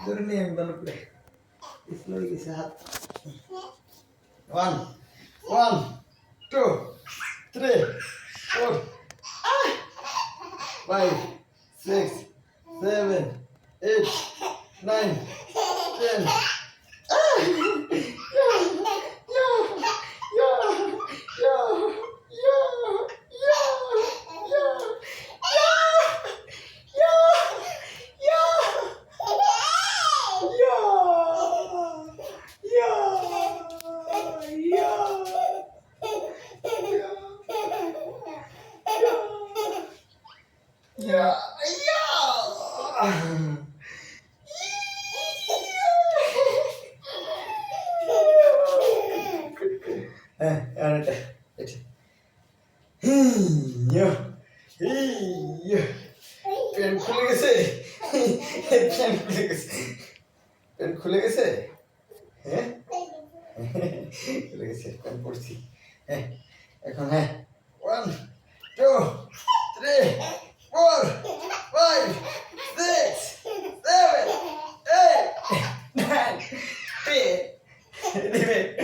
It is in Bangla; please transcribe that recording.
ধরে নিয়ে আমি ভালো করে স্লোই গেছে হাত 1 1 2 3 4 5 6 7 8 9 10 প্যান্ট খুলে গেছে প্যান্ট খুলে গেছে প্যান্ট খুলে গেছে হ্যাঁ খুলে গেছে প্যান্ট পরছি হ্যাঁ এখন হ্যাঁ 1 2 3 4 5 6 7 8 9 10